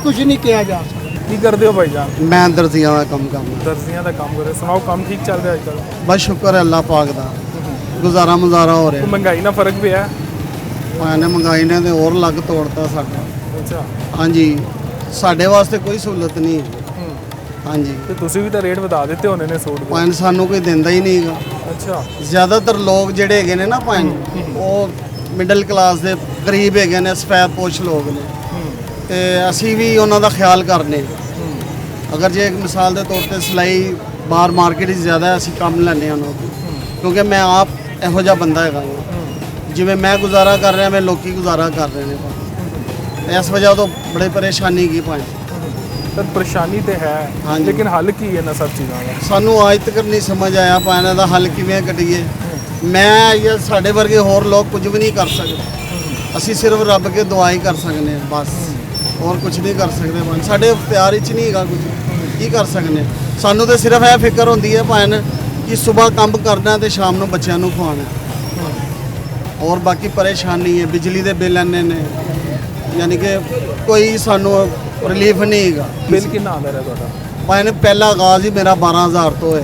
ਕੁਝ ਨਹੀਂ ਕਿਹਾ ਜਾ ਸਕਦਾ। ਕੀ ਕਰਦੇ ਹੋ ਭਾਈ ਜਾਨ? ਮੈਂ ਦਰਜ਼ੀਆਂ ਦਾ ਕੰਮ ਕਰਦਾ। ਦਰਜ਼ੀਆਂ ਦਾ ਕੰਮ ਕਰਦੇ, ਸੁਣਾਓ ਕੰਮ ਠੀਕ ਚੱਲ ਰਿਹਾ ਅੱਜ ਕੱਲ੍ਹ? ਬਸ ਸ਼ੁਕਰ ਹੈ ਅੱਲਾਹ ਪਾਕ ਦਾ, ਗੁਜ਼ਾਰਾ ਮੁਜ਼ਾਰਾ ਹੋ ਰਿਹਾ। ਮਹਿੰਗਾਈ ਨਾਲ ਫਰਕ ਪਿਆ? ਭਾਂ ਨੇ ਮਹਿੰਗਾਈ ਨੇ ਤੇ ਹੋਰ ਲੱਗ ਤੋੜਤਾ ਸਾਡਾ। ਅੱਛਾ। ਹਾਂਜੀ, ਸਾਡੇ ਵਾਸਤੇ ਕੋਈ ਸਹੂਲਤ ਨਹੀਂ ਹੈ। ਹਾਂਜੀ, ਤੇ ਤੁਸੀਂ ਵੀ ਤਾਂ ਰੇਟ ਵਧਾ ਦਿੱਤੇ ਹੋਣੇ ਨੇ ਸੂਟ ਦੇ। ਭਾਂ ਸਾਨੂੰ ਕੋਈ ਦਿੰਦਾ ਹੀ ਨਹੀਂ ਹੈਗਾ। ਅੱਛਾ। ਜ਼ਿਆਦਾਤਰ ਲੋਕ ਜਿਹੜੇ ਹੈਗੇ ਨੇ ਨਾ ਭਾਂ, ਉਹ ਮਿਡਲ ਕਲਾਸ ਦੇ ਗਰੀਬ ਹੈਗੇ ਨੇ, ਸਫੈਦ ਪੋਸ਼ ਲੋਕ ਨੇ, ਤੇ ਅਸੀਂ ਵੀ ਉਹਨਾਂ ਦਾ ਖਿਆਲ ਕਰਨੇ। ਅਗਰ ਜੇ ਇੱਕ ਮਿਸਾਲ ਦੇ ਤੌਰ ਤੇ ਸਿਲਾਈ ਬਾਹਰ ਮਾਰਕੀਟ 'ਚ ਜ਼ਿਆਦਾ ਹੈ, ਅਸੀਂ ਕੰਮ ਲੈਂਦੇ ਹਾਂ ਉਹਨਾਂ ਤੋਂ, ਕਿਉਂਕਿ ਮੈਂ ਆਪ ਇਹੋ ਜਿਹਾ ਬੰਦਾ ਹੈਗਾ। ਜਿਵੇਂ ਮੈਂ ਗੁਜ਼ਾਰਾ ਕਰ ਰਿਹਾ, ਮੈਂ ਲੋਕੀ ਗੁਜ਼ਾਰਾ ਕਰ ਰਹੇ ਨੇ। ਇਸ ਵਜ੍ਹਾ ਤੋਂ ਬੜੀ ਪਰੇਸ਼ਾਨੀ ਕੀ ਭਾਂ। ਤਾਂ ਪਰੇਸ਼ਾਨੀ ਤੇ ਹੈ, ਹਾਂਜੀ। ਲੇਕਿਨ ਹੱਲ ਕੀ ਹੈ ਇਹਨਾਂ ਸਭ ਚੀਜ਼ਾਂ ਦਾ? ਸਾਨੂੰ ਅੱਜ ਤੱਕ ਨਹੀਂ ਸਮਝ ਆਇਆ ਭਾਂ ਇਹਨਾਂ ਦਾ ਹੱਲ ਕਿਵੇਂ ਕੱਢੀਏ। ਮੈਂ ਜਾਂ ਸਾਡੇ ਵਰਗੇ ਹੋਰ ਲੋਕ ਕੁਝ ਵੀ ਨਹੀਂ ਕਰ ਸਕਦੇ। ਅਸੀਂ ਸਿਰਫ ਰੱਬ ਕੇ ਦੁਆ ਹੀ ਕਰ ਸਕਦੇ ਹਾਂ ਬਸ, ਹੋਰ ਕੁਝ ਨਹੀਂ ਕਰ ਸਕਦੇ ਭਾਂ। ਸਾਡੇ ਇਖਤਿਆਰ ਵਿੱਚ ਨਹੀਂ ਹੈਗਾ ਕੁਝ, ਕੀ ਕਰ ਸਕਦੇ ਹਾਂ। ਸਾਨੂੰ ਤਾਂ ਸਿਰਫ ਇਹ ਫਿਕਰ ਹੁੰਦੀ ਹੈ ਭਾਂ ਕਿ ਸਵੇਰ ਕੰਮ ਕਰਨਾ ਤੇ ਸ਼ਾਮ ਨੂੰ ਬੱਚਿਆਂ ਨੂੰ ਖਵਾਉਣਾ। ਔਰ ਬਾਕੀ ਪਰੇਸ਼ਾਨੀ ਹੈ, ਬਿਜਲੀ ਦੇ ਬਿੱਲ ਇੰਨੇ ਨੇ, ਯਾਨੀ ਕਿ ਕੋਈ ਸਾਨੂੰ ਰਿਲੀਫ ਨਹੀਂ ਹੈਗਾ। ਬਿੱਲ ਕਿੰਨਾ ਆਉਂਦਾ ਰਿਹਾ ਤੁਹਾਡਾ? ਭਾਂ ਪਹਿਲਾ ਆਗਾਜ਼ ਹੀ ਮੇਰਾ 12,000 ਤੋਂ ਹੈ।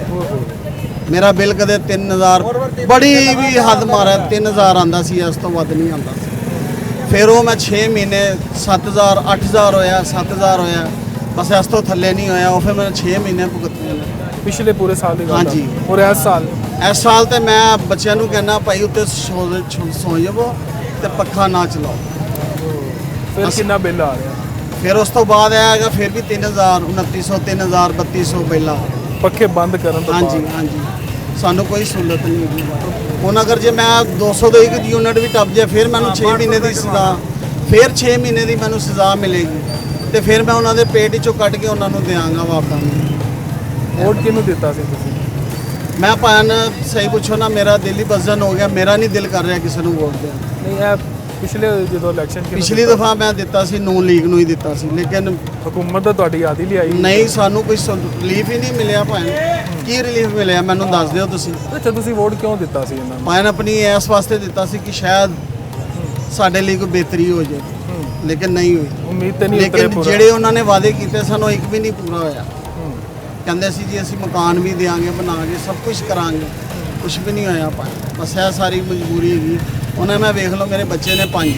ਮੇਰਾ ਬਿੱਲ ਕਦੇ 3,000 ਬੜੀ ਵੀ ਹੱਦ ਮਾਰਿਆ 3,000 ਆਂਦਾ ਸੀ, ਇਸ ਤੋਂ ਵੱਧ ਨਹੀਂ ਆਂਦਾ ਸੀ। ਫਿਰ ਉਹ ਮੈਂ 6 ਮਹੀਨੇ 7,000 8,000 ਹੋਇਆ, 7,000 ਹੋਇਆ, ਬਸ ਇਸ ਤੋਂ ਥੱਲੇ ਨਹੀਂ ਹੋਇਆ। ਉਹ ਫਿਰ ਮੈਂ 6 ਮਹੀਨੇ ਭੁਗਤੇ ਨੇ। ਪਿਛਲੇ ਪੂਰੇ ਸਾਲ ਦੀ ਗੱਲ? ਹਾਂਜੀ। ਔਰ ਇਸ ਸਾਲ ਤੇ ਮੈਂ ਬੱਚਿਆਂ ਨੂੰ ਕਹਿੰਦਾ ਭਾਈ ਉੱਤੇ ਸੌ ਜਾਵੋ ਤੇ ਪੱਖਾ ਨਾ ਚਲਾਓ। ਫਿਰ ਕਿੰਨਾ ਬਿੱਲ ਆ ਰਿਹਾ? ਫਿਰ ਉਸ ਤੋਂ ਬਾਅਦ ਇਹ ਹੈਗਾ ਫਿਰ ਵੀ 3,000 2900 3,000 3200 ਬਿੱਲ ਆ। ਪੱਖੇ ਬੰਦ ਕਰਨ ਤੋਂ ਹਾਂਜੀ ਬਾਅਦ? ਹਾਂਜੀ, ਸਾਨੂੰ ਕੋਈ ਸਹੂਲਤ ਨਹੀਂ ਹੈਗੀ। ਹੁਣ ਅਗਰ ਜੇ ਮੈਂ 200 ਦੇ ਇੱਕ ਯੂਨਿਟ ਵੀ ਟੱਪ ਜਾਏ, ਫਿਰ ਮੈਨੂੰ 6 ਮਹੀਨੇ ਦੀ ਸਜ਼ਾ, ਫਿਰ 6 ਮਹੀਨੇ ਦੀ ਮੈਨੂੰ ਸਜ਼ਾ ਮਿਲੇਗੀ, ਤੇ ਫਿਰ ਮੈਂ ਉਹਨਾਂ ਦੇ ਪੇਟ ਵਿੱਚੋਂ ਕੱਢ ਕੇ ਉਹਨਾਂ ਨੂੰ ਦਿਆਂਗਾ ਵਾਪਸ। ਵੋਟ ਕਿਹਨੂੰ ਦਿੱਤਾ ਸੀ ਤੁਸੀਂ? ਮੈਂ ਭਾਂ ਸਹੀ ਪੁੱਛੋ ਨਾ, ਮੇਰਾ ਦਿਲ ਹੀ ਬਜ਼ਨ ਹੋ ਗਿਆ, ਮੇਰਾ ਨਹੀਂ ਦਿਲ ਕਰ ਰਿਹਾ ਕਿਸੇ ਨੂੰ ਵੋਟ ਦੇਣ। ਨਹੀਂ, ਇਹ ਪਿਛਲੇ ਜਦੋਂ ਇਲੈਕਸ਼ਨ ਪਿਛਲੀ ਦਫਾ ਮੈਂ ਦਿੱਤਾ ਸੀ ਨੂਨ ਲੀਗ ਨੂੰ ਹੀ ਦਿੱਤਾ ਸੀ, ਲੇਕਿਨ ਹਕੂਮਤ ਤਾਂ ਤੁਹਾਡੀ ਆਦੀ ਲਈ ਆਈ ਨਹੀਂ, ਸਾਨੂੰ ਕੋਈ ਰਿਲੀਫ ਹੀ ਨਹੀਂ ਮਿਲਿਆ ਭਾਂ। ਕੀ ਰਿਲੀਫ ਮਿਲਿਆ ਮੈਨੂੰ ਦੱਸ ਦਿਓ ਤੁਸੀਂ। ਅੱਛਾ, ਤੁਸੀਂ ਵੋਟ ਕਿਉਂ ਦਿੱਤਾ ਸੀ ਇਹਨਾਂ ਨੂੰ? ਭਾਂ ਆਪਣੀ ਇਸ ਵਾਸਤੇ ਦਿੱਤਾ ਸੀ ਕਿ ਸ਼ਾਇਦ ਸਾਡੇ ਲਈ ਕੋਈ ਬਿਹਤਰੀ ਹੋ ਜਾਏ, ਲੇਕਿਨ ਨਹੀਂ ਹੋਈ। ਉਮੀਦ ਤੇ ਨਹੀਂ ਉਤਰੇ ਲੇਕਿਨ ਪੂਰਾ। ਜਿਹੜੇ ਉਹਨਾਂ ਨੇ ਵਾਅਦੇ ਕੀਤੇ ਸਾਨੂੰ ਇੱਕ ਵੀ ਨਹੀਂ ਪੂਰਾ ਹੋਇਆ। ਕਹਿੰਦੇ ਸੀ ਜੀ ਅਸੀਂ ਮਕਾਨ ਵੀ ਦੇਵਾਂਗੇ ਬਣਾ ਕੇ, ਸਭ ਕੁਝ ਕਰਾਂਗੇ, ਕੁਝ ਵੀ ਨਹੀਂ ਹੋਇਆ ਭਾਂ। ਬਸ ਇਹ ਸਾਰੀ ਮਜਬੂਰੀ ਹੈਗੀ। ਉਹਨਾਂ ਮੈਂ ਵੇਖ ਲਓ ਮੇਰੇ ਬੱਚੇ ਨੇ 5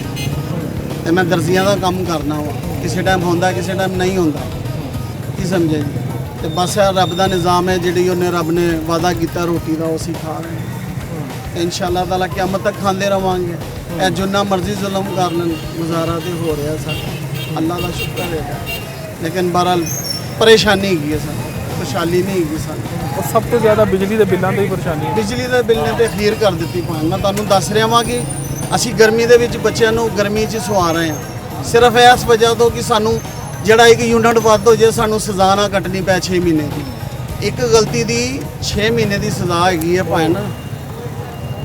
ਤੇ ਮੈਂ ਦਰਜ਼ੀਆਂ ਦਾ ਕੰਮ ਕਰਨਾ ਵਾ, ਕਿਸੇ ਟਾਈਮ ਹੁੰਦਾ ਕਿਸੇ ਟਾਈਮ ਨਹੀਂ ਹੁੰਦਾ, ਕੀ ਸਮਝੇ ਜੀ। ਤੇ ਬਸ ਇਹ ਰੱਬ ਦਾ ਨਿਜ਼ਾਮ ਹੈ, ਜਿਹੜੀ ਉਹਨੇ ਰੱਬ ਨੇ ਵਾਅਦਾ ਕੀਤਾ ਰੋਟੀ ਦਾ ਉਹ ਅਸੀਂ ਖਾ ਰਹੇ ਹਾਂ। ਇਨਸ਼ਾਅੱਲਾ ਤਾਲਾ ਕਿਆਮਤ ਤੱਕ ਖਾਂਦੇ ਰਵਾਂਗੇ। ਇਹ ਜਿੰਨਾ ਮਰਜ਼ੀ ਜ਼ੁਲਮ ਕਰ ਲੈਣ, ਗੁਜ਼ਾਰਾ ਤੇ ਹੋ ਰਿਹਾ ਸਾਡਾ, ਅੱਲਾ ਦਾ ਸ਼ੁਕਰ ਹੈ। ਲੇਕਿਨ ਬਹਰਹਾਲ ਪਰੇਸ਼ਾਨੀ ਹੈਗੀ ਹੈ ਸਾਨੂੰ, ਖੁਸ਼ਹਾਲੀ ਨਹੀਂ ਹੈਗੀ ਸਾਨੂੰ। ਔਰ ਸਭ ਤੋਂ ਜ਼ਿਆਦਾ ਬਿਜਲੀ ਦੇ ਬਿੱਲਾਂ ਤੋਂ ਹੀ ਪਰੇਸ਼ਾਨੀ ਹੈ। ਬਿਜਲੀ ਦੇ ਬਿੱਲ ਨੇ ਤੇ ਅਖੀਰ ਕਰ ਦਿੱਤੀ ਭਾਂ। ਮੈਂ ਤੁਹਾਨੂੰ ਦੱਸ ਰਿਹਾ ਵਾਂ ਕਿ ਅਸੀਂ ਗਰਮੀ ਦੇ ਵਿੱਚ ਬੱਚਿਆਂ ਨੂੰ ਗਰਮੀ 'ਚ ਸੁਆ ਰਹੇ ਹਾਂ, ਸਿਰਫ ਇਸ ਵਜ੍ਹਾ ਤੋਂ ਕਿ ਸਾਨੂੰ ਜਿਹੜਾ ਇੱਕ ਯੂਨਿਟ ਵੱਧ ਹੋ ਜੇ, ਸਾਨੂੰ ਸਜ਼ਾ ਨਾ ਕੱਟਣੀ ਪੈ 6 ਮਹੀਨੇ ਦੀ। ਇੱਕ ਗਲਤੀ ਦੀ 6 ਮਹੀਨੇ ਦੀ ਸਜ਼ਾ ਹੈਗੀ ਹੈ ਭਾਂ।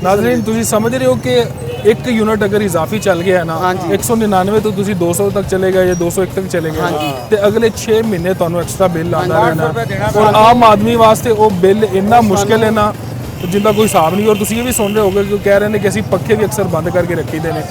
ਨਾਜ਼ਰੀਨ, ਤੁਸੀਂ ਸਮਝ ਰਹੇ ਹੋ ਕਿ ਇੱਕ ਯੂਨਿਟ ਅਗਰ ਇਜ਼ਾਫੀ ਚੱਲ ਗਿਆ ਹੈ ਨਾ, 199 ਤੋਂ ਤੁਸੀਂ 200 ਤੱਕ ਚਲੇ ਗਏ ਜਾਂ 201 ਤੱਕ ਚਲੇ ਗਏ, ਤੇ ਅਗਲੇ 6 ਮਹੀਨੇ ਤੁਹਾਨੂੰ ਐਕਸਟਰਾ ਬਿੱਲ ਆਉਂਦਾ ਰਹਿਣਾ। ਔਰ ਆਮ ਆਦਮੀ ਵਾਸਤੇ ਉਹ ਬਿੱਲ ਇੰਨਾ ਮੁਸ਼ਕਿਲ ਹੈ ਨਾ, ਜਿੰਦਾ ਕੋਈ ਹਿਸਾਬ ਨਹੀਂ। ਔਰ ਤੁਸੀਂ ਇਹ ਵੀ ਸੁਣ ਰਹੇ ਹੋਗੇ ਕਿ ਕਹਿ ਰਹੇ ਨੇ ਕਿ ਅਸੀਂ ਪੱਖੇ ਵੀ ਅਕਸਰ ਬੰਦ ਕਰਕੇ ਰੱਖੀਦੇ ਨੇ।